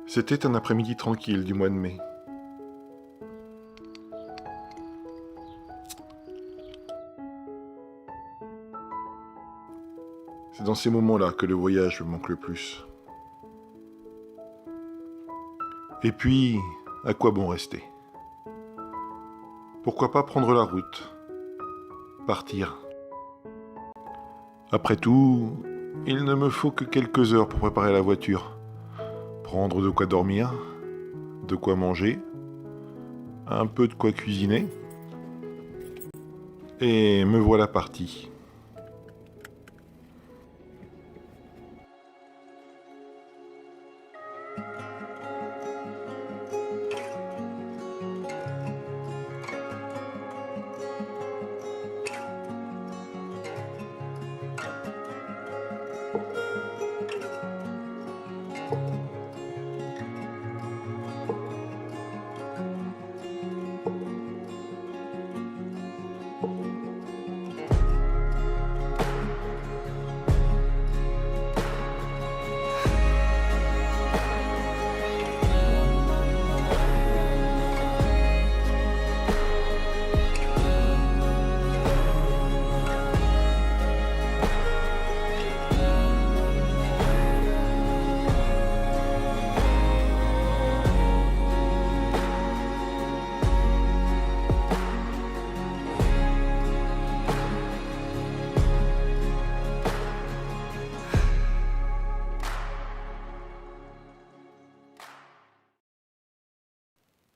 C'était un après-midi tranquille du mois de mai. C'est dans ces moments-là que le voyage me manque le plus. Et puis, à quoi bon rester? Pourquoi pas prendre la route? Partir. Après tout, il ne me faut que quelques heures pour préparer la voiture. Prendre de quoi dormir, de quoi manger, un peu de quoi cuisiner. Et me voilà parti.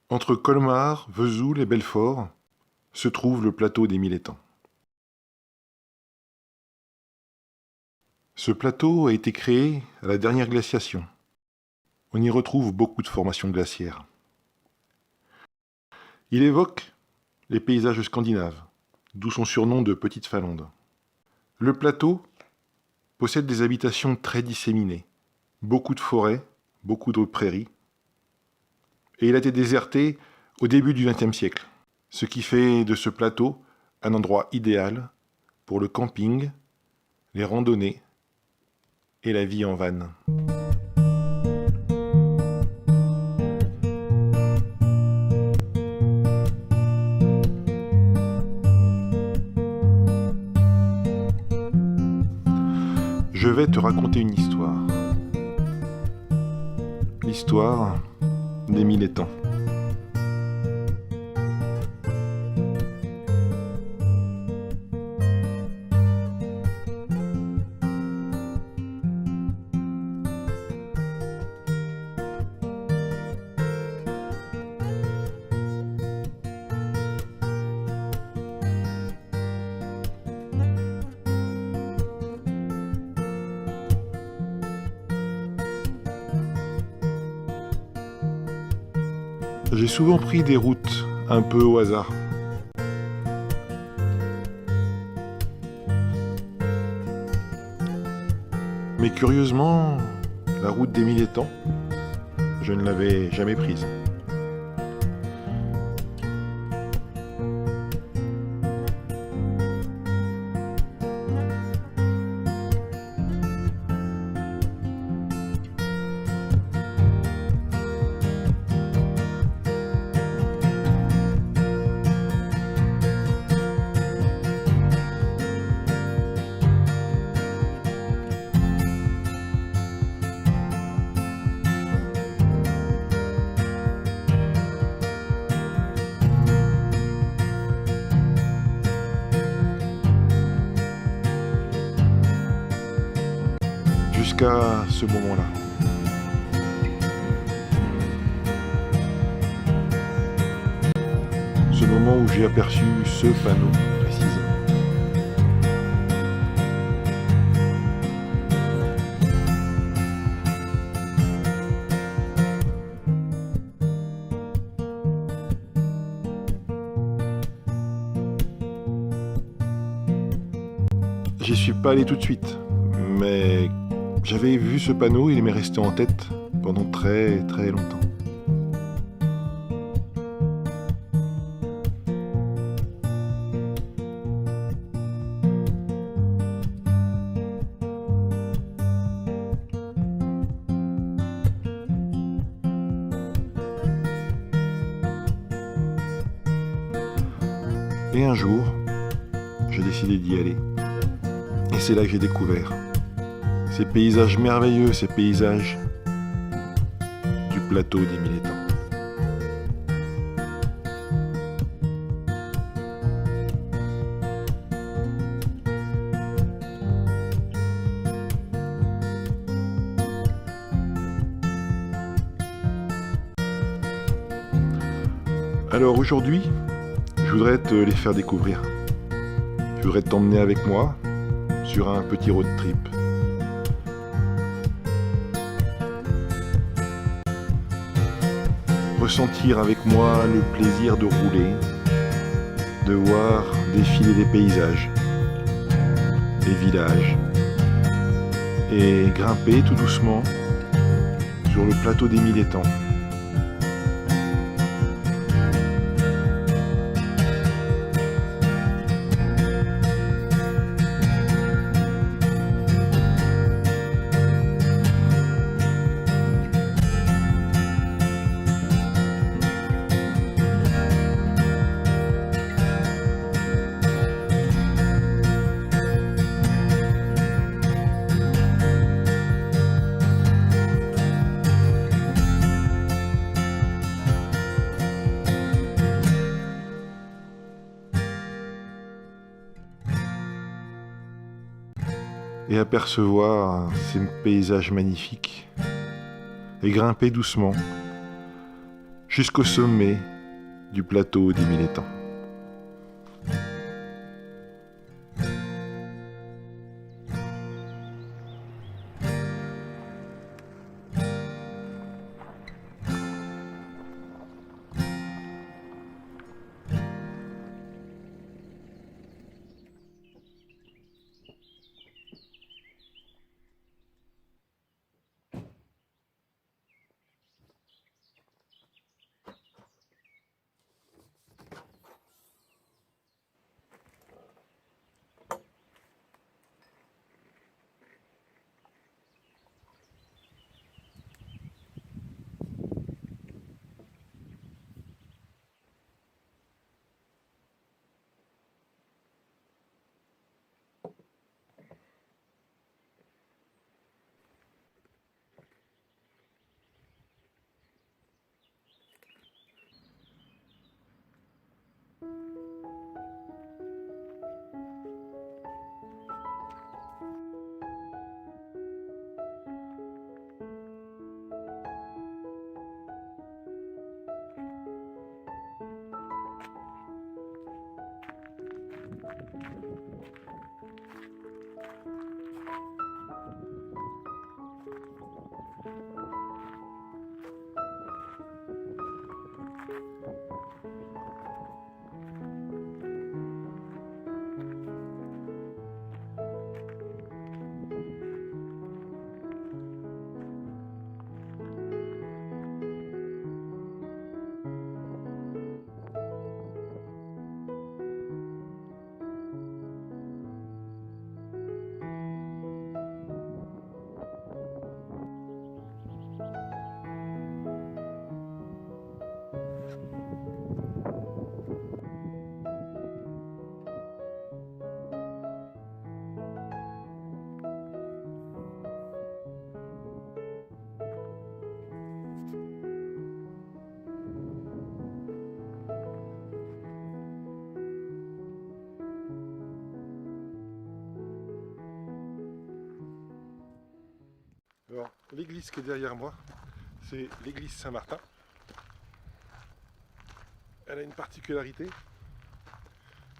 Entre Colmar, Vesoul et Belfort se trouve le plateau des Mille Étangs. Ce plateau a été créé à la dernière glaciation. On y retrouve beaucoup de formations glaciaires. Il évoque les paysages scandinaves, d'où son surnom de Petite Finlande. Le plateau possède des habitations très disséminées, beaucoup de forêts, beaucoup de prairies, et il a été déserté au début du XXe siècle, ce qui fait de ce plateau un endroit idéal pour le camping, les randonnées et la vie en van. Je vais te raconter une histoire. L'histoire des Mille Étangs. J'ai souvent pris des routes un peu au hasard. Mais curieusement, la route des Mille Étangs, je ne l'avais jamais prise. Jusqu'à ce moment-là. Ce moment où j'ai aperçu ce panneau précisément. J'y suis pas allé tout de suite, mais j'avais vu ce panneau et il m'est resté en tête pendant très très longtemps. Et un jour, j'ai décidé d'y aller. Et c'est là que j'ai découvert ces paysages merveilleux, ces paysages du plateau des Mille Étangs. Alors aujourd'hui, je voudrais te les faire découvrir. Je voudrais t'emmener avec moi sur un petit road trip. Ressentir avec moi le plaisir de rouler, de voir défiler les paysages, les villages, et grimper tout doucement sur le plateau des Mille Étangs. Et apercevoir ces paysages magnifiques et grimper doucement jusqu'au sommet du plateau des Mille Étangs. Alors, l'église qui est derrière moi, c'est l'église Saint-Martin. Elle a une particularité,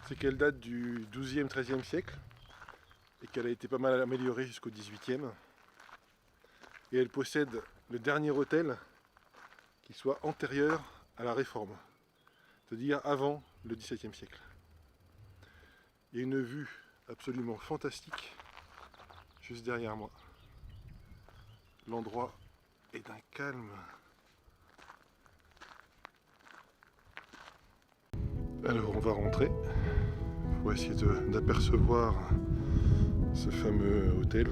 c'est qu'elle date du XIIe, XIIIe siècle et qu'elle a été pas mal améliorée jusqu'au XVIIIe. Et elle possède le dernier autel qui soit antérieur à la Réforme, c'est-à-dire avant le XVIIe siècle. Il y a une vue absolument fantastique juste derrière moi. L'endroit est d'un calme. Alors on va rentrer pour essayer d'apercevoir ce fameux hôtel.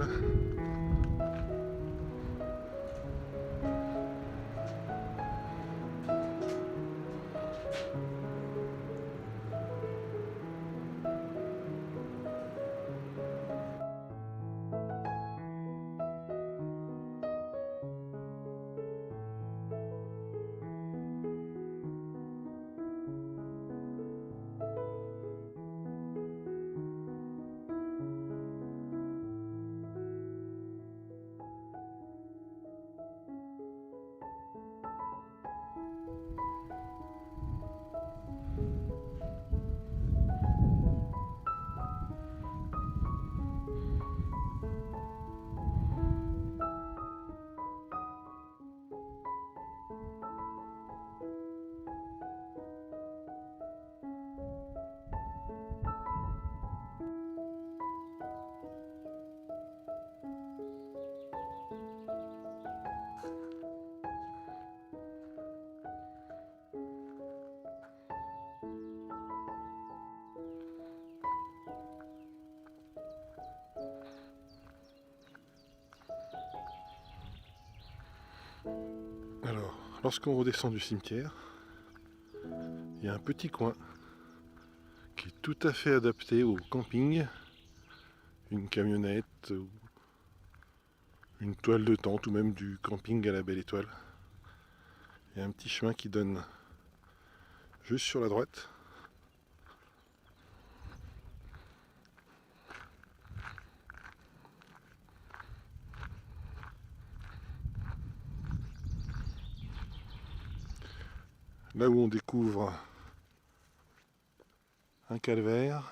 Lorsqu'on redescend du cimetière, il y a un petit coin qui est tout à fait adapté au camping, une camionnette ou une toile de tente ou même du camping à la belle étoile. Il y a un petit chemin qui donne juste sur la droite. Là où on découvre un calvaire.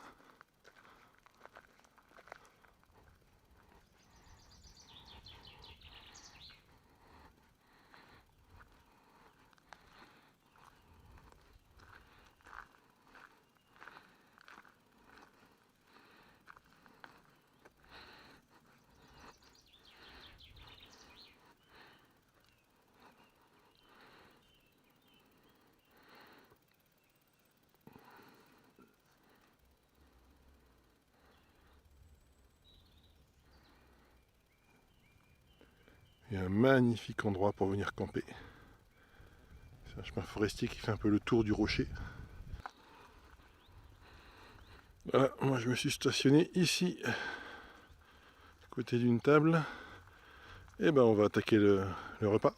Il y a un magnifique endroit pour venir camper. C'est un chemin forestier qui fait un peu le tour du rocher. Voilà, moi je me suis stationné ici, à côté d'une table. Et ben on va attaquer le repas.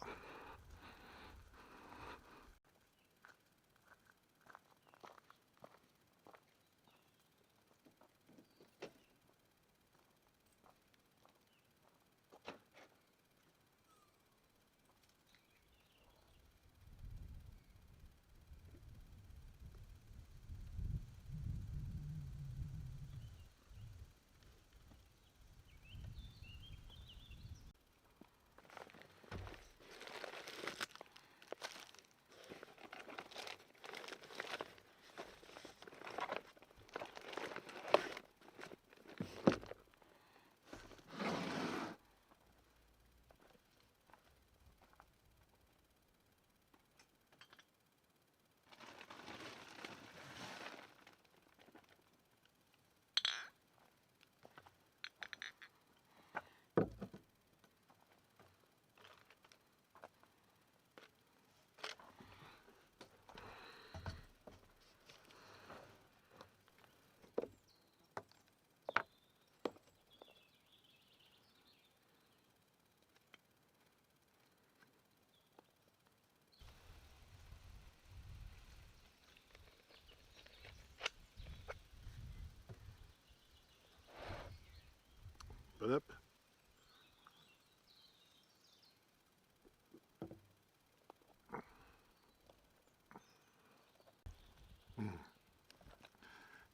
Hop.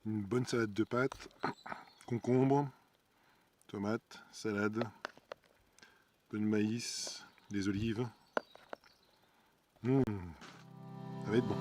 Une bonne salade de pâtes, concombre, tomates, salade, un peu de maïs, des olives. Ça va être bon.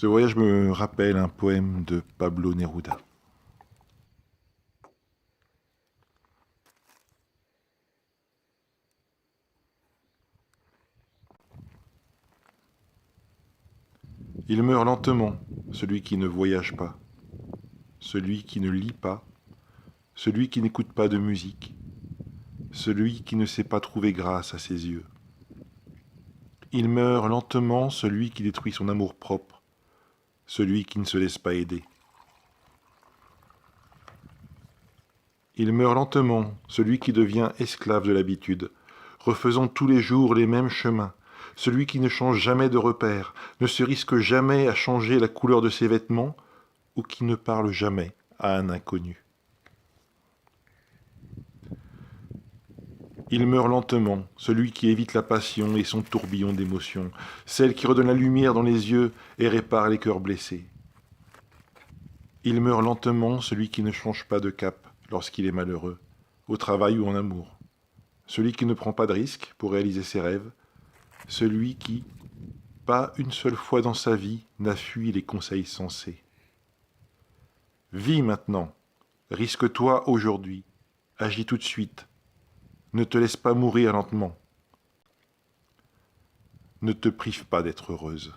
Ce voyage me rappelle un poème de Pablo Neruda. Il meurt lentement, celui qui ne voyage pas, celui qui ne lit pas, celui qui n'écoute pas de musique, celui qui ne sait pas trouver grâce à ses yeux. Il meurt lentement, celui qui détruit son amour-propre, celui qui ne se laisse pas aider. Il meurt lentement, celui qui devient esclave de l'habitude, refaisant tous les jours les mêmes chemins, celui qui ne change jamais de repère, ne se risque jamais à changer la couleur de ses vêtements, ou qui ne parle jamais à un inconnu. Il meurt lentement, celui qui évite la passion et son tourbillon d'émotions, celle qui redonne la lumière dans les yeux et répare les cœurs blessés. Il meurt lentement, celui qui ne change pas de cap lorsqu'il est malheureux, au travail ou en amour, celui qui ne prend pas de risques pour réaliser ses rêves, celui qui, pas une seule fois dans sa vie, n'a fui les conseils sensés. Vis maintenant, risque-toi aujourd'hui, agis tout de suite, ne te laisse pas mourir lentement, ne te prive pas d'être heureuse.